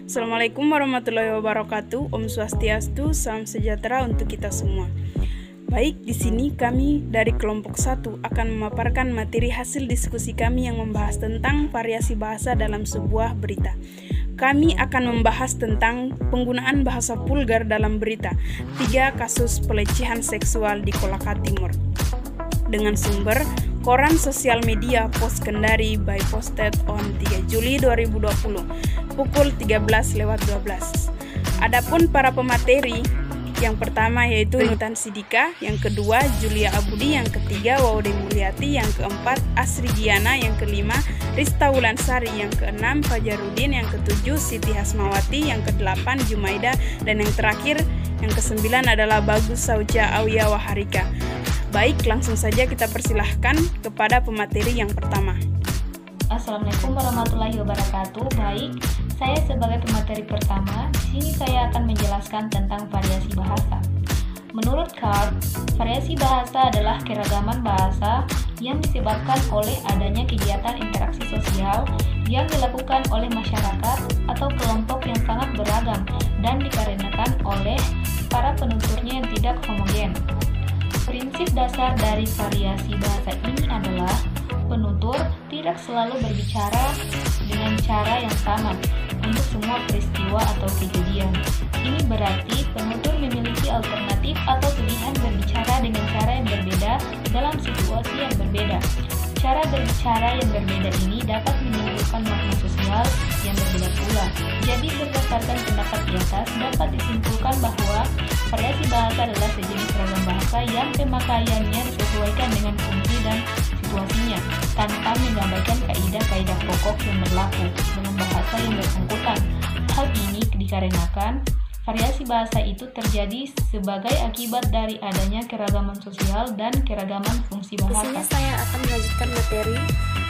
Assalamualaikum warahmatullahi wabarakatuh. Om Swastiastu, salam sejahtera untuk kita semua. Baik, di sini kami dari kelompok 1 akan memaparkan materi hasil diskusi kami yang membahas tentang variasi bahasa dalam sebuah berita. Kami akan membahas tentang penggunaan bahasa vulgar dalam berita, 3 kasus pelecehan seksual di Kolaka Timur. Dengan sumber koran sosial media Pos Kendari by posted on 3 Juli 2020 pukul 13:12. Adapun para pemateri, yang pertama yaitu Intan Sidika, yang kedua Julia Abudi, yang ketiga Waude Mulyati, yang keempat Asri Diana, yang kelima Rista Wulansari, yang keenam Fajarudin, yang ketujuh Siti Hasmawati, yang kedelapan Jumaida, dan yang terakhir yang kesembilan adalah Bagus Sauja Auya Waharika. Baik, langsung saja kita persilahkan kepada pemateri yang pertama. Assalamualaikum warahmatullahi wabarakatuh. Baik, saya sebagai pemateri pertama, di sini saya akan menjelaskan tentang variasi bahasa. Menurut Carr, variasi bahasa adalah keragaman bahasa yang disebabkan oleh adanya kegiatan interaksi sosial yang dilakukan oleh masyarakat atau kelompok yang sangat beragam dan dikarenakan oleh para penuturnya yang tidak homogen. Prinsip dasar dari variasi bahasa ini adalah penutur tidak selalu berbicara dengan cara yang sama untuk semua peristiwa atau kejadian. Ini berarti penutur memiliki alternatif atau pilihan berbicara dengan cara yang berbeda dalam situasi yang berbeda. Cara berbicara yang berbeda ini dapat menimbulkan makna sosial yang berbeda pula. Jadi berdasarkan pendapat di atas dapat disimpulkan bahwa variasi bahasa adalah sejenis ragam bahasa yang pemakaiannya disesuaikan dengan fungsi dan situasinya, tanpa mengabaikan kaidah-kaidah pokok yang berlaku dengan bahasa yang bersangkutan. Hal ini dikarenakan variasi bahasa itu terjadi sebagai akibat dari adanya keragaman sosial dan keragaman fungsi bahasa. Di sini saya akan melanjutkan materi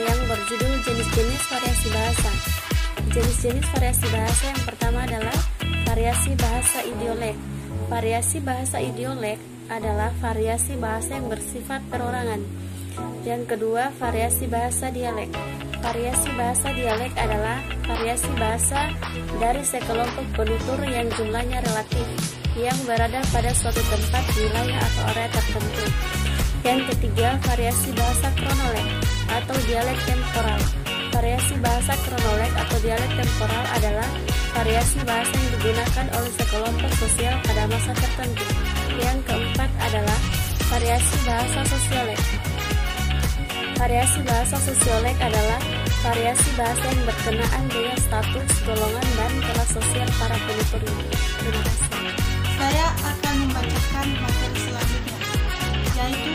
yang berjudul jenis-jenis variasi bahasa. Jenis-jenis variasi bahasa yang pertama adalah variasi bahasa idiolek. Variasi bahasa idiolek adalah variasi bahasa yang bersifat perorangan. Yang kedua, variasi bahasa dialek. Variasi bahasa dialek adalah variasi bahasa dari sekelompok penutur yang jumlahnya relatif, yang berada pada suatu tempat, wilayah, atau area tertentu. Yang ketiga, variasi bahasa kronolek atau dialek temporal. Variasi bahasa kronolek atau dialek temporal adalah variasi bahasa yang digunakan oleh sekelompok sosial pada masa tertentu. Yang keempat adalah variasi bahasa sosiolek. Variasi bahasa sosiolek adalah variasi bahasa yang berkenaan dengan status, golongan, dan kelas sosial para penuturnya. Terima kasih. Saya akan membacakan materi selanjutnya, yaitu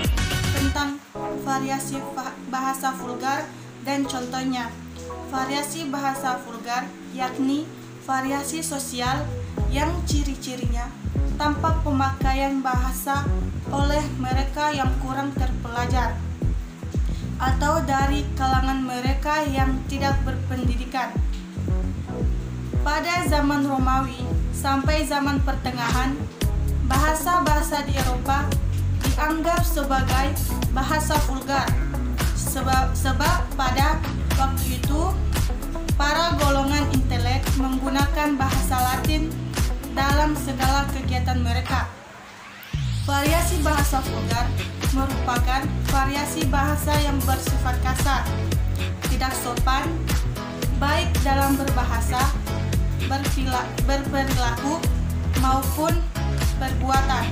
tentang variasi bahasa vulgar dan contohnya. Variasi bahasa vulgar yakni variasi sosial yang ciri-cirinya tampak pemakaian bahasa oleh mereka yang kurang terpelajar atau dari kalangan mereka yang tidak berpendidikan. Pada zaman Romawi sampai zaman pertengahan, bahasa-bahasa di Eropa dianggap sebagai bahasa vulgar, sebab pada waktu itu para golongan intelek menggunakan bahasa Latin dalam segala kegiatan mereka. Variasi bahasa vulgar merupakan variasi bahasa yang bersifat kasar, tidak sopan, baik dalam berbahasa, berperilaku, maupun perbuatan.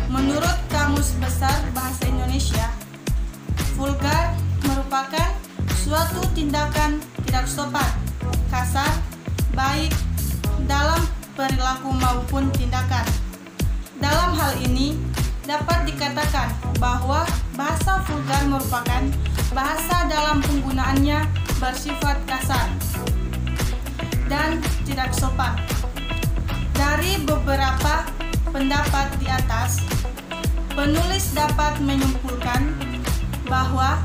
Menurut Kamus Besar Bahasa Indonesia, vulgar merupakan suatu tindakan tidak sopan, kasar, baik dalam perilaku maupun tindakan. Dalam hal ini, dapat dikatakan bahwa bahasa vulgar merupakan bahasa dalam penggunaannya bersifat kasar dan tidak sopan. Dari beberapa pendapat di atas, penulis dapat menyimpulkan bahwa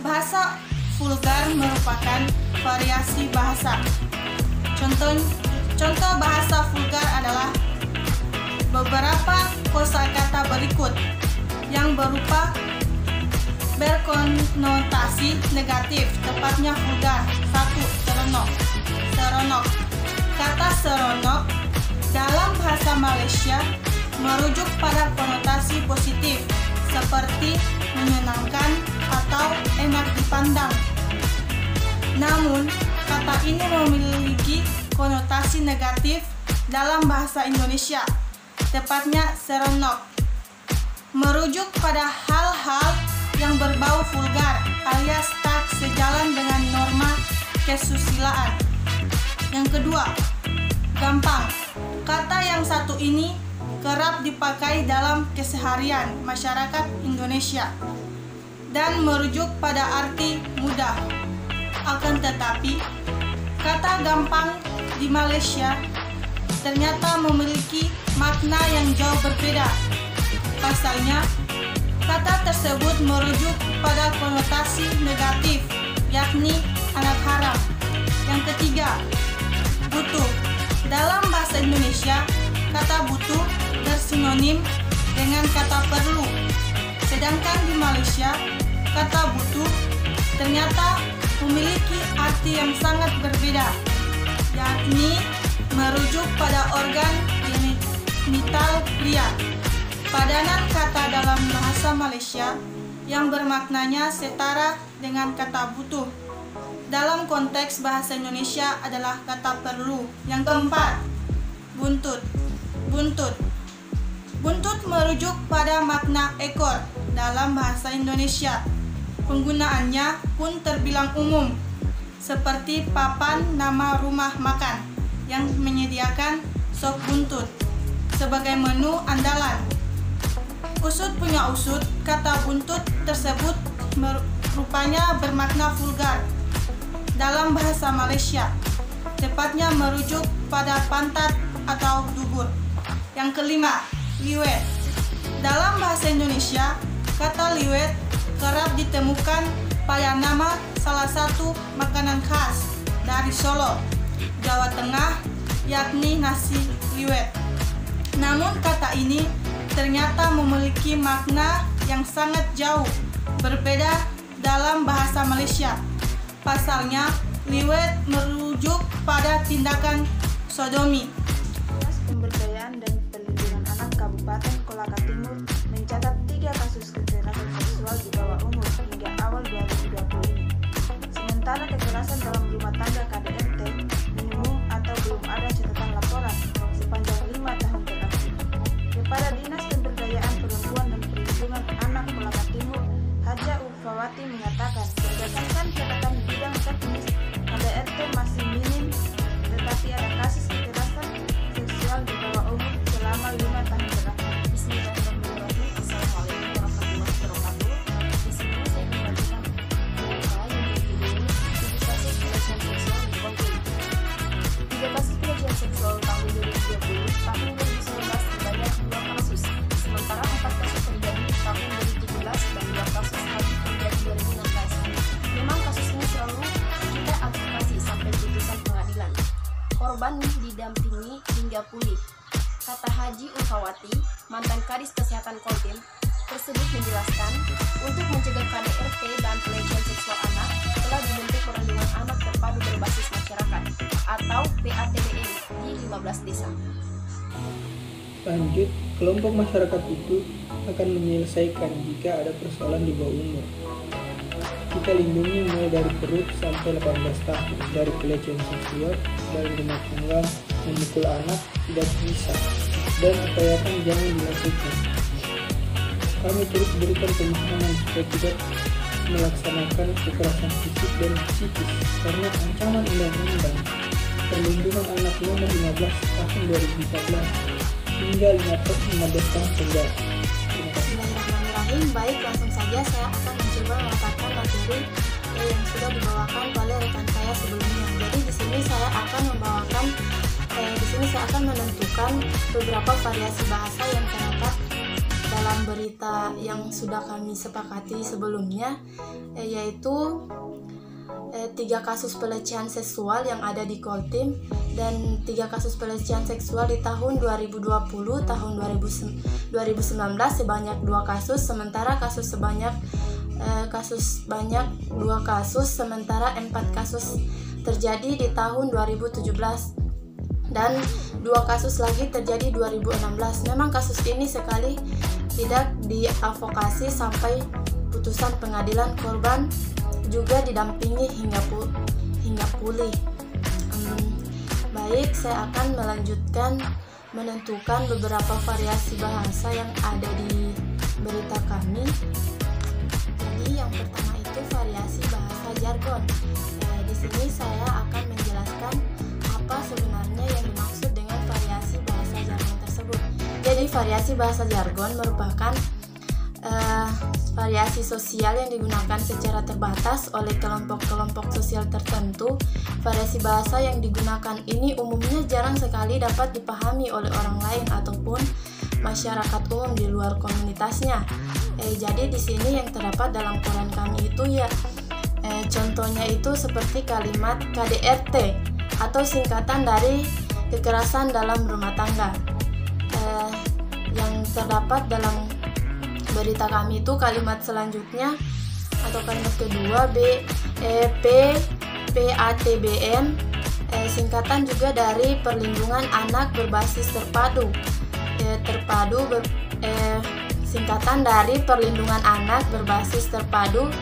bahasa vulgar merupakan variasi bahasa. Contoh bahasa vulgar adalah beberapa kosakata berikut yang berupa berkonotasi negatif, tepatnya vulgar. 1. Seronok. kata seronok dalam bahasa Malaysia merujuk pada konotasi positif seperti menyenangkan atau enak dipandang. Namun, kata ini memiliki konotasi negatif dalam bahasa Indonesia, tepatnya seronok, merujuk pada hal-hal yang berbau vulgar alias tak sejalan dengan norma kesusilaan. Yang kedua, gampang. Kata yang satu ini kerap dipakai dalam keseharian masyarakat Indonesia dan merujuk pada arti mudah. Akan tetapi, kata gampang di Malaysia ternyata memiliki makna yang jauh berbeda. Pasalnya, kata tersebut merujuk pada konotasi negatif, yakni anak haram. Yang ketiga, butuh. Dalam bahasa Indonesia, kata butuh bersinonim dengan kata perlu. Sedangkan di Malaysia, kata butuh ternyata memiliki arti yang sangat berbeda, yakni merujuk pada organ genital pria. Padanan kata dalam bahasa Malaysia yang bermaknanya setara dengan kata butuh dalam konteks bahasa Indonesia adalah kata perlu. Yang keempat, buntut. Buntut. Buntut merujuk pada makna ekor dalam bahasa Indonesia. Penggunaannya pun terbilang umum, seperti papan nama rumah makan yang menyediakan sop buntut sebagai menu andalan. Usut punya usut, kata buntut tersebut rupanya bermakna vulgar dalam bahasa Malaysia, tepatnya merujuk pada pantat atau dubur. Yang kelima, liwet. Dalam bahasa Indonesia, kata liwet kerap ditemukan pada nama salah satu makanan khas dari Solo, Jawa Tengah, yakni nasi liwet. Namun kata ini ternyata memiliki makna yang sangat jauh berbeda dalam bahasa Malaysia. Pasalnya, liwet merujuk pada tindakan sodomi. Dinas Pemberdayaan dan Perlindungan Anak Kabupaten Kolaka Timur mencatat 3 kasus kekerasan seksual di bawah umur hingga awal 2020 ini. Sementara kekerasan dalam rumah tangga KDRT minimum atau belum ada catatan laporan sepanjang 5 tahun terakhir. Kepada Dinas Pemberdayaan Perempuan dan Perlindungan Anak Kolaka Timur, Haja Ufawati mengatakan berdasarkan catatan bidang teknis KDRT masih minim, tetapi ada kasus kekerasan seksual di bawah umur selama 5 tahun terakhir. Bismillahirrahmanirrahim. Assalamualaikum warahmatullahi wabarakatuh. Di sini saya membagikan berita yang berjudul 7 kasus pelecehan seksual di Koltim. 3 kasus pelecehan seksual tahun 2020, tahun 2019 sebanyak 2 kasus, sementara 4 kasus terjadi tahun 2017 dan 2 kasus lagi terjadi 2016. Memang kasus ini selalu kita advokasi sampai putusan pengadilan. Korban didampingi hingga pulih. Kata Haji Ufawati, mantan Kadis Kesehatan Koltim, tersebut menjelaskan, untuk mencegah KDRT dan pelecehan seksual anak telah dibentuk Perlindungan Anak Terpadu Berbasis Masyarakat atau PATBM di 15 desa. Lanjut, kelompok masyarakat itu akan menyelesaikan jika ada persoalan di bawah umur. Kita lindungi mulai dari perut sampai 18 tahun dari pelecehan seksual dari rumah tangga, memukul anak tidak bisa, dan upayakan jangan dilakukan. Kami terus berikan pemahaman supaya tidak melaksanakan kekerasan fisik dan psikis karena ancaman Undang-Undang Perlindungan Anak Nomor 15 Tahun 2014 hingga 15 tahun penjara. Terima kasih. Bismillahirrahmanirrahim. Baik, langsung saja saya akan mencoba memaparkan materi yang sudah dibawakan oleh rekan saya sebelumnya. Jadi di sini saya akan menentukan beberapa variasi bahasa yang terdapat dalam berita yang sudah kami sepakati sebelumnya, yaitu 3 kasus pelecehan seksual yang ada di Koltim dan 3 kasus pelecehan seksual di tahun 2020, tahun 2019 sebanyak 2 kasus, sementara banyak 2 kasus, sementara 4 kasus terjadi di tahun 2017. dan 2 kasus lagi terjadi 2016. Memang kasus ini sekali tidak diadvokasi sampai putusan pengadilan, korban juga didampingi hingga pulih. Baik, saya akan melanjutkan menentukan beberapa variasi bahasa yang ada di berita kami. Jadi yang pertama itu variasi bahasa jargon. Di sini saya akan menjelaskan apa sebenarnya yang dimaksud dengan variasi bahasa jargon tersebut. Jadi variasi bahasa jargon merupakan variasi sosial yang digunakan secara terbatas oleh kelompok-kelompok sosial tertentu. Variasi bahasa yang digunakan ini umumnya jarang sekali dapat dipahami oleh orang lain ataupun masyarakat umum di luar komunitasnya. Jadi di sini yang terdapat dalam koran kami itu ya contohnya itu seperti kalimat KDRT atau singkatan dari kekerasan dalam rumah tangga. Yang terdapat dalam berita kami itu kalimat selanjutnya atau kalimat kedua PATBM, singkatan juga dari perlindungan anak berbasis terpadu. Singkatan dari perlindungan anak berbasis terpadu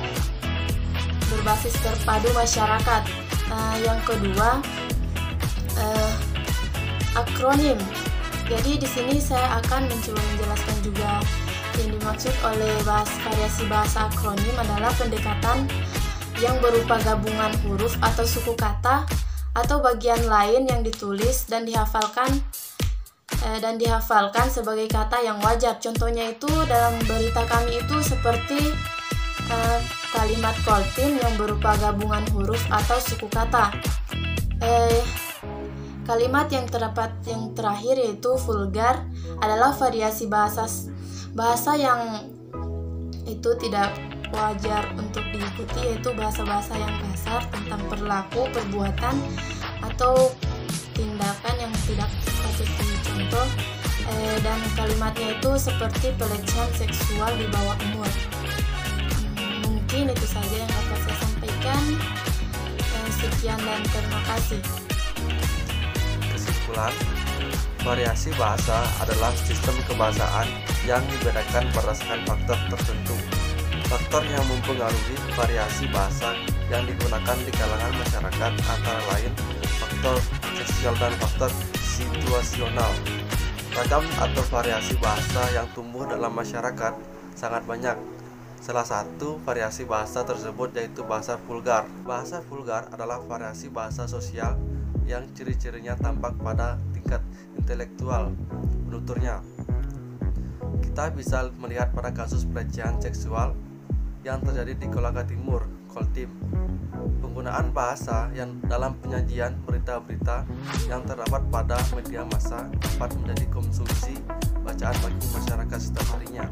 masyarakat. Yang kedua akronim. Jadi di sini saya akan mencoba menjelaskan juga yang dimaksud oleh variasi bahasa akronim adalah pendekatan yang berupa gabungan huruf atau suku kata atau bagian lain yang ditulis dan dihafalkan sebagai kata yang wajar. Contohnya itu dalam berita kami itu seperti kalimat koltim yang berupa gabungan huruf atau suku kata. Kalimat yang terdapat yang terakhir yaitu vulgar adalah variasi bahasa yang itu tidak wajar untuk diikuti, yaitu bahasa-bahasa yang kasar tentang perilaku, perbuatan, atau tindakan yang tidak patut dicontoh, dan kalimatnya itu seperti pelecehan seksual di bawah umur. Mungkin itu saja yang dapat saya sampaikan. Sekian dan terima kasih. Kesimpulan, variasi bahasa adalah sistem kebahasaan yang dibedakan berdasarkan faktor tertentu. Faktor yang mempengaruhi variasi bahasa yang digunakan di kalangan masyarakat antara lain faktor sosial dan faktor situasional. Ragam atau variasi bahasa yang tumbuh dalam masyarakat sangat banyak. Salah satu variasi bahasa tersebut yaitu bahasa vulgar. Bahasa vulgar adalah variasi bahasa sosial yang ciri-cirinya tampak pada tingkat intelektual penuturnya. Kita bisa melihat pada kasus pelecehan seksual yang terjadi di Kolaka Timur, Koltim. Penggunaan bahasa yang dalam penyajian berita-berita yang terdapat pada media massa dapat menjadi konsumsi bacaan bagi masyarakat setiap harinya.